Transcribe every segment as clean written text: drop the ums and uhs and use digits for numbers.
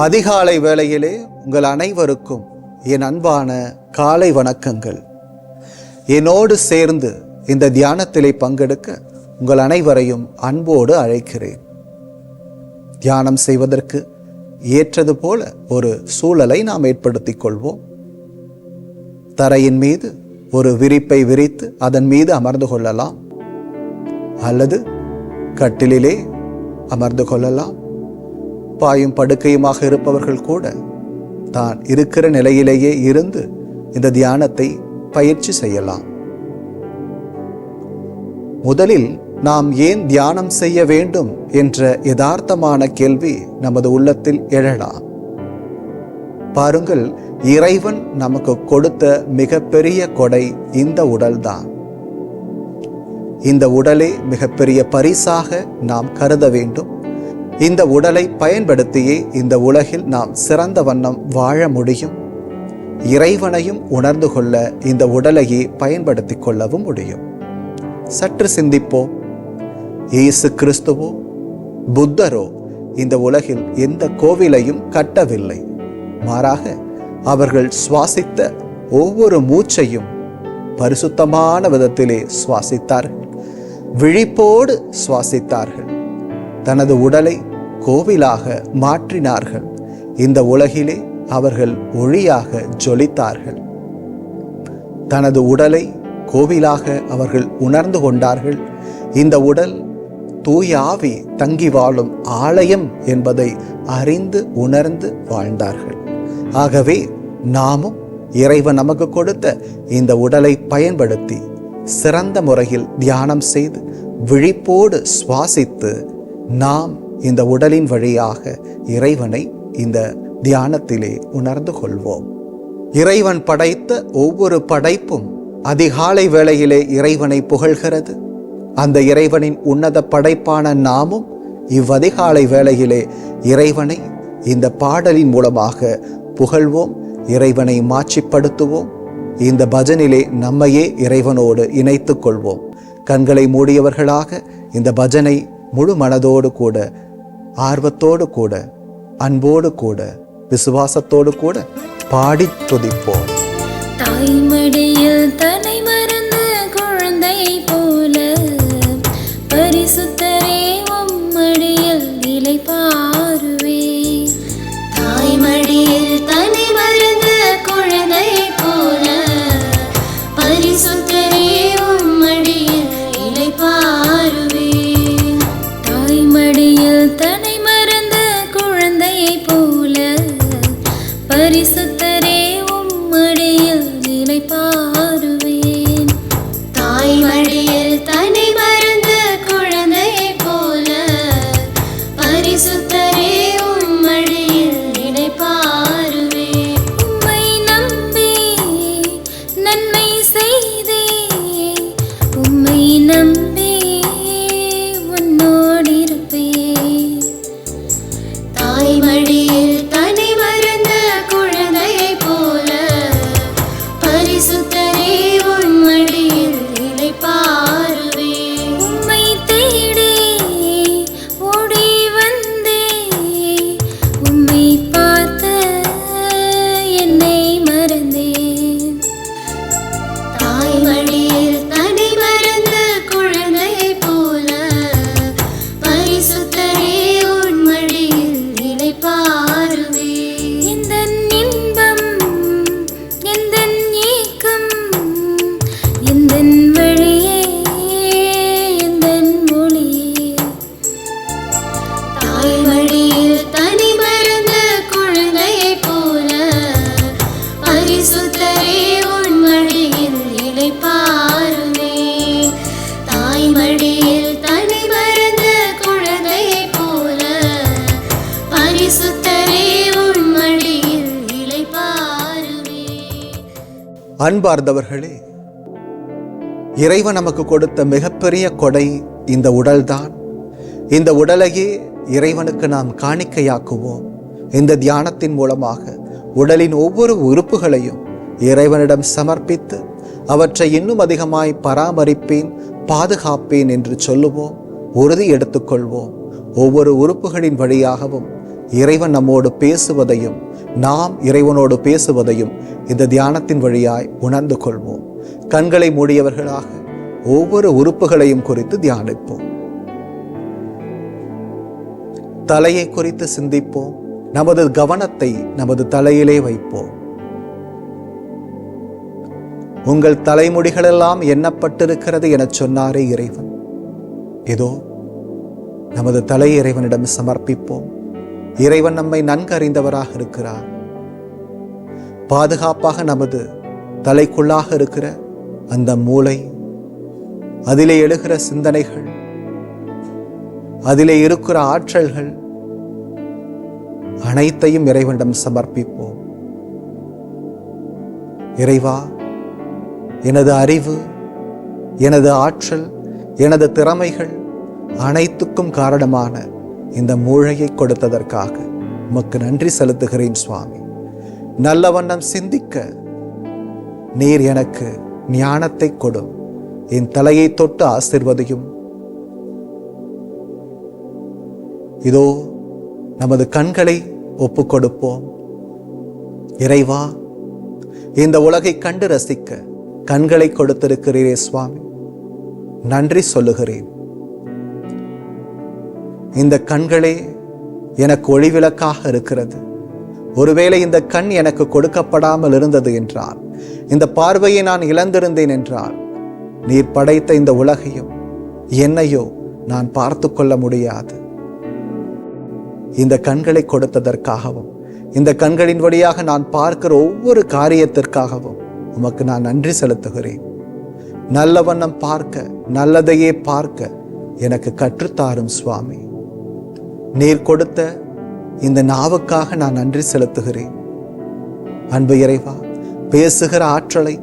அதிகாலை வேளையிலே உங்கள் அனைவருக்கும் என் அன்பான காலை வணக்கங்கள். என்னோடு சேர்ந்து இந்த தியானத்திலே பங்கெடுக்க உங்கள் அனைவரையும் அன்போடு அழைக்கிறேன். தியானம் செய்வதற்கு ஏற்றது போல ஒரு சூழலை நாம் ஏற்படுத்திக் கொள்வோம். தரையின் மீது ஒரு விரிப்பை விரித்து அதன் மீது அமர்ந்து கொள்ளலாம், அல்லது கட்டிலிலே அமர்ந்து கொள்ளலாம். பாயும் படுக்கையுமாக இருப்பவர்கள் கூட தான் இருக்கிற நிலையிலேயே இருந்து இந்த தியானத்தை பயிற்சி செய்யலாம். முதலில் நாம் ஏன் தியானம் செய்ய வேண்டும் என்ற யதார்த்தமான கேள்வி நமது உள்ளத்தில் எழலாம். பாருங்கள், இறைவன் நமக்கு கொடுத்த மிகப்பெரிய கொடை இந்த உடல்தான். இந்த உடலை மிகப்பெரிய பரிசாக நாம் கருத வேண்டும். இந்த உடலை பயன்படுத்தியே இந்த உலகில் நாம் சிறந்த வண்ணம் வாழ முடியும். இறைவனையும் உணர்ந்து கொள்ள இந்த உடலையே பயன்படுத்தி கொள்ளவும் முடியும். சற்று சிந்திப்போம். இயேசு கிறிஸ்துவோ புத்தரோ இந்த உலகில் எந்த கோவிலையும் கட்டவில்லை. மாறாக அவர்கள் சுவாசித்த ஒவ்வொரு மூச்சையும் பரிசுத்தமான விதத்திலே சுவாசித்தார்கள். விழிப்போடு சுவாசித்தார்கள். தனது உடலை கோவிலாக மாற்றினார்கள். இந்த உலகிலே அவர்கள் ஒளியாக ஜொலித்தார்கள். தனது உடலை கோவிலாக அவர்கள் உணர்ந்து கொண்டார்கள். இந்த உடல் தூய ஆவி தங்கி வாழும் ஆலயம் என்பதை அறிந்து உணர்ந்து வாழ்ந்தார்கள். ஆகவே நாமும் இறைவன் நமக்கு கொடுத்த இந்த உடலை பயன்படுத்தி சிறந்த முறையில் தியானம் செய்து விழிப்போடு சுவாசித்து நாம் இந்த உடலின் வழியாக இறைவனை இந்த தியானத்திலே உணர்ந்து கொள்வோம். இறைவன் படைத்த ஒவ்வொரு படைப்பும் அதிகாலை வேளையிலே இறைவனை புகழ்கிறது. அந்த இறைவனின் உன்னத படைப்பான நாமும் இவ்வதிகாலை வேளையிலே இறைவனை இந்த பாடலின் மூலமாக புகழ்வோம், இறைவனை மாட்சிப்படுத்துவோம். இந்த பஜனிலே நம்மையே இறைவனோடு இணைத்துக் கொள்வோம். கண்களை மூடியவர்களாக இந்த பஜனை முழு மனதோடு கூட, ஆர்வத்தோடு கூட, அன்போடு கூட, விசுவாசத்தோடு கூட பாடி துதிப்போம். தாய்மடியில் தன்னை மறந்த குழந்தை போல பரிசுத்தரே உம்மடியில் இளைப்பாறுவே. தாய்மடியில் தன்னை மறந்த குழந்தை போல பரிசுத்தரே உம்மடியில் இளைப்பாறுவே. தாய்மடியில் தன்னை மறந்த குழந்தை போல பரிசுத்தரே உம்மடியில் இளைப்பாறுவேன். தாய்மடியில் தன்னை மறந்த குழந்தை போல பரிசுத்தரே உம்மடியில் இளைப்பாறுவேன். உம்மை நம்பி நன்மை செய்தே, உம்மை நம்பி உன்னோடிருப்பேன். தாய்மடியில் தன்னை மறந்த குழந்தை போல பரிசுத்தரே உம்மடியில் இளைப்பாறுவேன். உம்மை தேடி ஓடி வந்தே, உம்மை பார்த்த என்னை மறந்தேன். தாய்மடியில் தன்னை மறந்த குழந்தை போல பரிசுத்தரே உம்மடியில் இளைப்பாறுவேன். எந்தன் இன்பம், எந்தன் ஏக்கம், எந்தன் வழியே, எந்தன் மொழியே. தாய்மடியில் தன்னை மறந்த குழந்தை போல பரிசுத்தரே உம்மடியில் இளைப்பாறுவேன். தாய்மடியில் தன்னை மறந்த குழந்தை போல பரிசுத்தரே உம்மடியில் இளைப்பாறுவேன். அன்பார்ந்தவர்களே, இறைவன் நமக்கு கொடுத்த மிகப்பெரிய கொடை இந்த உடல்தான். இந்த உடலையே இறைவனுக்கு நாம் காணிக்கையாக்குவோம். இந்த தியானத்தின் மூலமாக உடலின் ஒவ்வொரு உறுப்புகளையும் இறைவனிடம் சமர்ப்பித்து அவற்றை இன்னும் அதிகமாய் பராமரிப்பேன், பாதுகாப்பேன் என்று சொல்லுவோம். உறுதி எடுத்துக்கொள்வோம். ஒவ்வொரு உறுப்புகளின் வழியாகவும் இறைவன் நம்மோடு பேசுவதையும் நாம் இறைவனோடு பேசுவதையும் இந்த தியானத்தின் வழியாய் உணர்ந்து கொள்வோம். கண்களை மூடியவர்களாக ஒவ்வொரு உறுப்புகளையும் குறித்து தியானிப்போம். தலையை குறித்து சிந்திப்போம். நமது கவனத்தை நமது தலையிலே வைப்போம். உங்கள் தலைமுடிகளெல்லாம் எண்ணப்பட்டிருக்கிறது என சொன்னாரே இறைவன். இதோ நமது தலை இறைவனிடம் சமர்ப்பிப்போம். இறைவன் நம்மை நன்கு அறிந்தவராக இருக்கிறார். பாதுகாப்பாக நமது தலைக்குள்ளாக இருக்கிற அந்த மூளை, அதிலே எழுகிற சிந்தனைகள், அதிலே இருக்கிற ஆற்றல்கள் அனைத்தையும் இறைவனிடம் சமர்ப்பிப்போம். இறைவா, எனது அறிவு, எனது ஆற்றல், எனது திறமைகள் அனைத்துக்கும் காரணமான இந்த மூளையை கொடுத்ததற்காக உமக்கு நன்றி செலுத்துகிறேன் சுவாமி. நல்ல வண்ணம் சிந்திக்க நீர் எனக்கு ஞானத்தை கொடும். என் தலையை தொட்டு ஆசீர்வதியும். இதோ நமது கண்களை ஒப்பு கொடுப்போம். இறைவா, இந்த உலகை கண்டு ரசிக்க கண்களை கொடுத்திருக்கிறீரே சுவாமி, நன்றி சொல்லுகிறேன். இந்த கண்களே எனக்கு ஒளிவிளக்காக இருக்கிறது. ஒருவேளை இந்த கண் எனக்கு கொடுக்கப்படாமல் இருந்தது என்றால், இந்த பார்வையை நான் இழந்திருந்தேன் என்றால், நீர் படைத்த இந்த உலகையும் என்னையோ நான் பார்த்து கொள்ள முடியாது. இந்த கண்களை கொடுத்ததற்காகவும் இந்த கண்களின் வழியாக நான் பார்க்கிற ஒவ்வொரு காரியத்திற்காகவும் உமக்கு நான் நன்றி செலுத்துகிறேன். நல்ல வண்ணம் பார்க்க, நல்லதையே பார்க்க எனக்கு கற்றுத்தாரும் சுவாமி. நீர் கொடுத்த இந்த நாவுக்காக நான் நன்றி செலுத்துகிறேன். அன்பு இறைவா, பேசுகிற ஆற்றலை,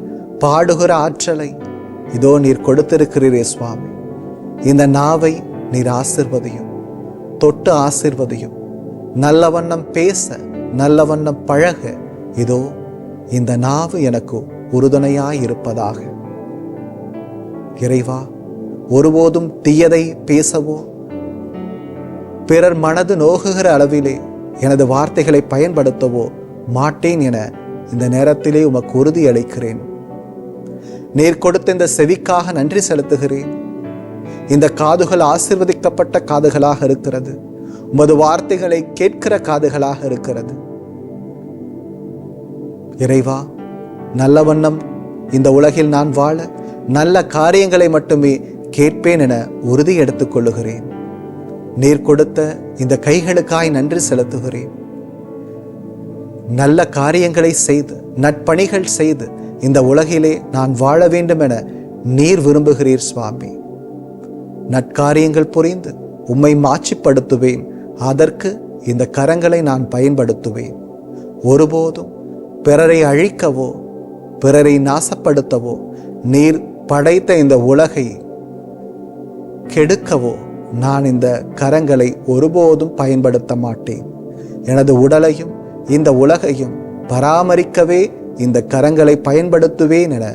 பாடுகிற ஆற்றலை இதோ நீர் கொடுத்திருக்கிறீரே சுவாமி. இந்த நாவை நீர் ஆசீர்வதியும், தொட்டு ஆசீர்வதியும். நல்ல வண்ணம் பேச, நல்ல வண்ணம் பழக இதோ இந்த நாவு எனக்கு உறுதுணையாய் இருப்பதாக. இறைவா, ஒருபோதும் தீயதை பேசவோ, பிறர் மனது நோகுகிற அளவிலே எனது வார்த்தைகளை பயன்படுத்தவோ மாட்டேன் என இந்த நேரத்திலே உமக்கு உறுதி அளிக்கிறேன். நீர் கொடுத்த இந்த செவிக்காக நன்றி செலுத்துகிறேன். இந்த காதுகள் ஆசீர்வதிக்கப்பட்ட காதுகளாக இருக்கிறது. உமது வார்த்தைகளை கேட்கிற காதுகளாக இருக்கிறது. இறைவா, நல்ல வண்ணம் இந்த உலகில் நான் வாழ நல்ல காரியங்களை மட்டுமே கேட்பேன் என உறுதி எடுத்துக் கொள்ளுகிறேன். நீர் கொடுத்த இந்த கைகளுக்காய் நன்றி செலுத்துகிறேன். நல்ல காரியங்களை செய்து, நற்பணிகள் செய்து இந்த உலகிலே நான் வாழ வேண்டும் என நீர் விரும்புகிறீர் சுவாமி. நற்காரியங்கள் புரிந்து உம்மை மாட்சிப்படுத்துவேன். அதற்கு இந்த கரங்களை நான் பயன்படுத்துவேன். ஒருபோதும் பிறரை அழிக்கவோ, பிறரை நாசப்படுத்தவோ, நீர் படைத்த இந்த உலகை கெடுக்கவோ நான் இந்த கரங்களை ஒருபோதும் பயன்படுத்த மாட்டேன். எனது உடலையும் இந்த உலகையும் பராமரிக்கவே இந்த கரங்களை பயன்படுத்துவேன் என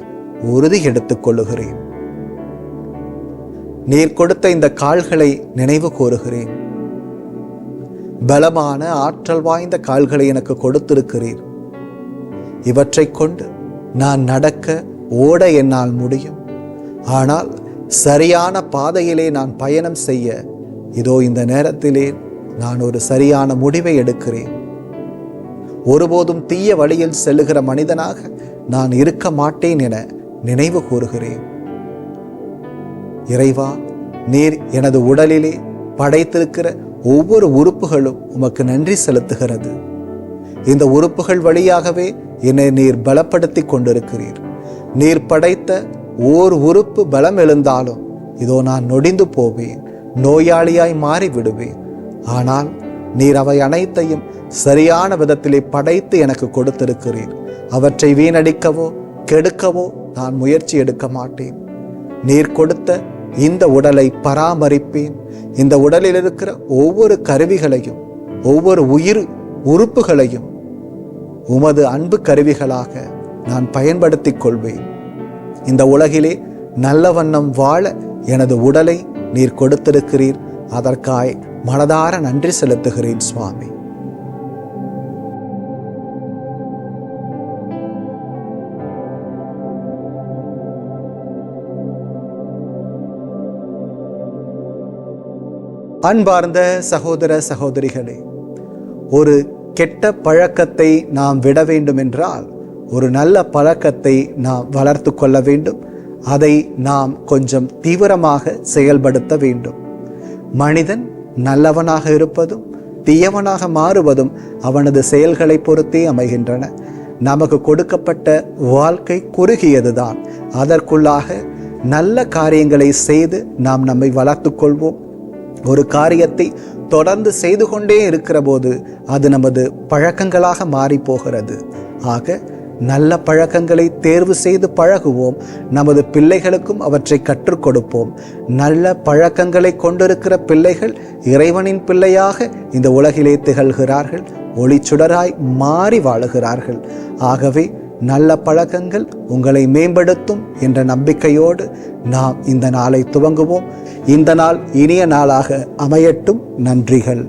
உறுதி எடுத்துக் கொள்ளுகிறேன். நீர் கொடுத்த இந்த கால்களை நினைவு கூறுகிறேன். பலமான ஆற்றல் வாய்ந்த கால்களை எனக்கு கொடுத்திருக்கிறீர். இவற்றை கொண்டு நான் நடக்க, ஓட என்னால் முடியும். ஆனால் சரியான பாதையிலே நான் பயணம் செய்ய இதோ இந்த நேரத்திலே நான் ஒரு சரியான முடிவை எடுக்கிறேன். ஒருபோதும் தீய வழியில் செல்லுகிற மனிதனாக நான் இருக்க மாட்டேன் என நினைவு கூறுகிறேன். இறைவா, நீர் எனது உடலிலே படைத்திருக்கிற ஒவ்வொரு உறுப்புகளும் உமக்கு நன்றி செலுத்துகிறது. இந்த உறுப்புகள் வழியாகவே என்னை நீர் பலப்படுத்தி கொண்டிருக்கிறீர். நீர் படைத்த ஓர் உறுப்பு பலம் எழுந்தாலும் இதோ நான் நொடிந்து போவேன், நோயாளியாய் மாறி விடுவேன். ஆனால் நீர் அவை அனைத்தையும் சரியான விதத்திலே படைத்து எனக்கு கொடுத்திருக்கிறீர். அவற்றை வீணடிக்கவோ கெடுக்கவோ நான் முயற்சி எடுக்க மாட்டேன். நீர் கொடுத்த இந்த உடலை பராமரிப்பேன். இந்த உடலில் இருக்கிற ஒவ்வொரு கருவிகளையும், ஒவ்வொரு உயிர் உறுப்புகளையும் உமது அன்பு கருவிகளாக நான் பயன்படுத்திக் கொள்வேன். இந்த உலகிலே நல்ல வண்ணம் வாழ எனது உடலை நீர் கொடுத்திருக்கிறீர். அதற்காய் மனதார நன்றி செலுத்துகிறேன் சுவாமி. அன்பார்ந்த சகோதர சகோதரிகளே, ஒரு கெட்ட பழக்கத்தை நாம் விட வேண்டும் என்றால் ஒரு நல்ல பழக்கத்தை நாம் வளர்த்து கொள்ள வேண்டும். அதை நாம் கொஞ்சம் தீவிரமாக செயல்படுத்த வேண்டும். மனிதன் நல்லவனாக இருப்பதும் தீயவனாக மாறுவதும் அவனது செயல்களை பொறுத்தே அமைகின்றன. நமக்கு கொடுக்கப்பட்ட வாழ்க்கை குறுகியதுதான். அதற்குள்ளாக நல்ல காரியங்களை செய்து நாம் நம்மை வளர்த்து கொள்வோம். ஒரு காரியத்தை தொடர்ந்து செய்து கொண்டே இருக்கிற போது அது நமது பழக்கங்களாக மாறி போகிறது. ஆக நல்ல பழக்கங்களை தேர்வு செய்து பழகுவோம். நமது பிள்ளைகளுக்கும் அவற்றை கற்றுக் கொடுப்போம். நல்ல பழக்கங்களை கொண்டிருக்கிற பிள்ளைகள் இறைவனின் பிள்ளையாக இந்த உலகிலே திகழ்கிறார்கள். ஒளிச்சுடராய் மாறி வாழுகிறார்கள். ஆகவே நல்ல பழக்கங்கள் உங்களை மேம்படுத்தும் என்ற நம்பிக்கையோடு நாம் இந்த நாளை துவங்குவோம். இந்த நாள் இனிய நாளாக அமையட்டும். நன்றிகள்.